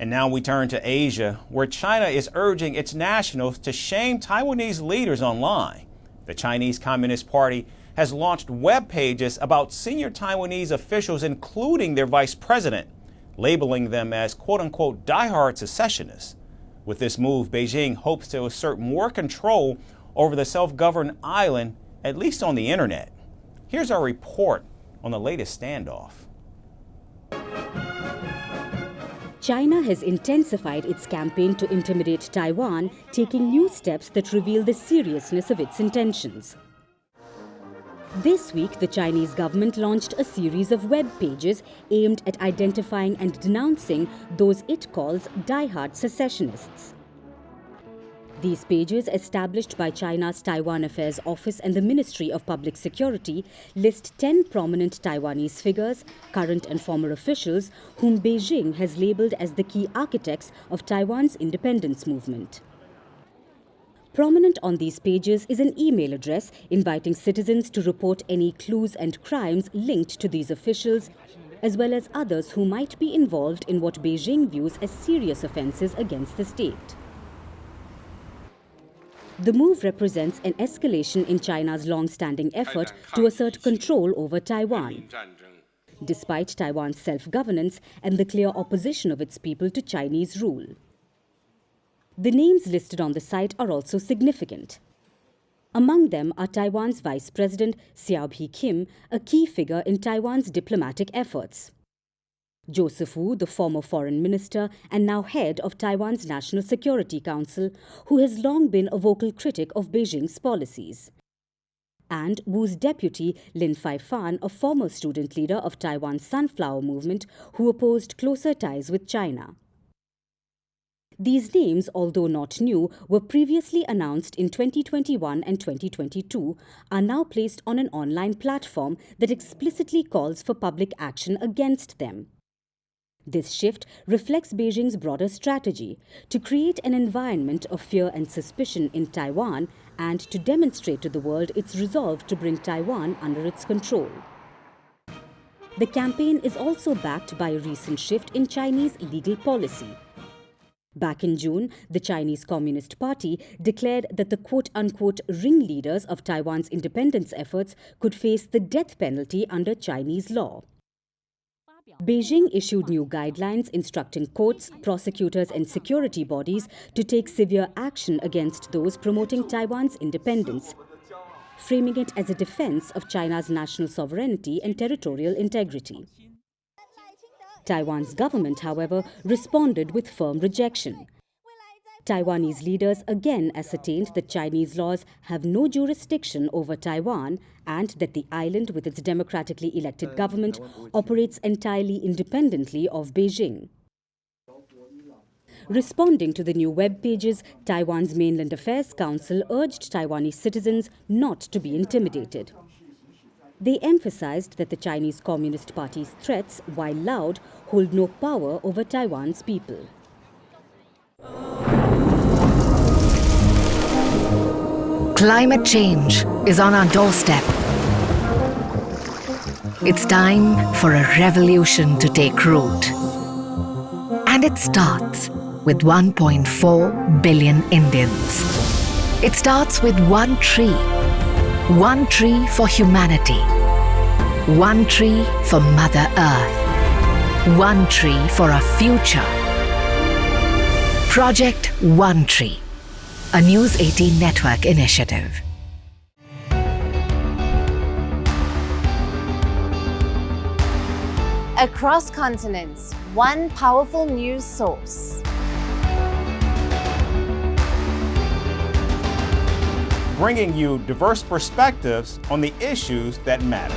And now we turn to Asia, where China is urging its nationals to shame Taiwanese leaders online. The Chinese Communist Party has launched web pages about senior Taiwanese officials, including their vice president, labeling them as quote-unquote diehard secessionists. With this move, Beijing hopes to assert more control over the self-governed island, at least on the internet. Here's our report on the latest standoff. China has intensified its campaign to intimidate Taiwan, taking new steps that reveal the seriousness of its intentions. This week, the Chinese government launched a series of web pages aimed at identifying and denouncing those it calls diehard secessionists. These pages, established by China's Taiwan Affairs Office and the Ministry of Public Security, list 10 prominent Taiwanese figures, current and former officials, whom Beijing has labeled as the key architects of Taiwan's independence movement. Prominent on these pages is an email address inviting citizens to report any clues and crimes linked to these officials, as well as others who might be involved in what Beijing views as serious offences against the state. The move represents an escalation in China's long-standing effort to assert control over Taiwan, despite Taiwan's self-governance and the clear opposition of its people to Chinese rule. The names listed on the site are also significant. Among them are Taiwan's Vice President Xiaobhi Kim, a key figure in Taiwan's diplomatic efforts; Joseph Wu, the former foreign minister and now head of Taiwan's National Security Council, who has long been a vocal critic of Beijing's policies; and Wu's deputy, Lin Faifan, a former student leader of Taiwan's Sunflower Movement, who opposed closer ties with China. These names, although not new, were previously announced in 2021 and 2022, are now placed on an online platform that explicitly calls for public action against them. This shift reflects Beijing's broader strategy to create an environment of fear and suspicion in Taiwan and to demonstrate to the world its resolve to bring Taiwan under its control. The campaign is also backed by a recent shift in Chinese legal policy. Back in June, the Chinese Communist Party declared that the quote-unquote ringleaders of Taiwan's independence efforts could face the death penalty under Chinese law. Beijing issued new guidelines instructing courts, prosecutors and security bodies to take severe action against those promoting Taiwan's independence, framing it as a defense of China's national sovereignty and territorial integrity. Taiwan's government, however, responded with firm rejection. Taiwanese leaders again ascertained that Chinese laws have no jurisdiction over Taiwan and that the island, with its democratically elected government, operates entirely independently of Beijing. Responding to the new web pages, Taiwan's Mainland Affairs Council urged Taiwanese citizens not to be intimidated. They emphasized that the Chinese Communist Party's threats, while loud, hold no power over Taiwan's people. Climate change is on our doorstep. It's time for a revolution to take root. And it starts with 1.4 billion Indians. It starts with one tree for humanity, one tree for Mother Earth, one tree for our future. Project One Tree, a News 18 network initiative. Across continents, one powerful news source. Bringing you diverse perspectives on the issues that matter.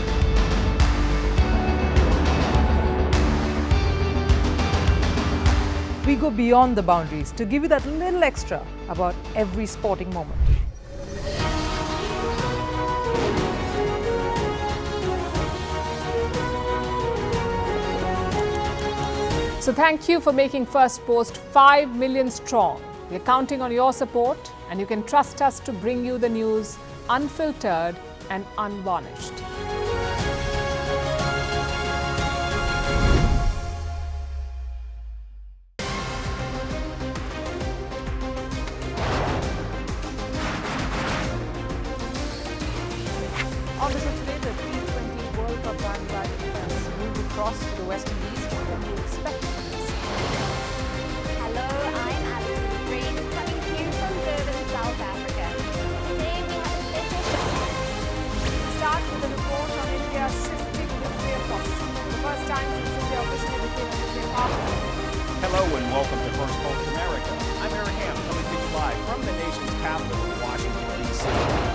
We go beyond the boundaries to give you that little extra about every sporting moment. So thank you for making Firstpost 5 million strong. We're counting on your support, and you can trust us to bring you the news unfiltered and unvarnished. and welcome to Firstpost America. I'm Aaron Ham, coming to you live from the nation's capital in Washington, D.C.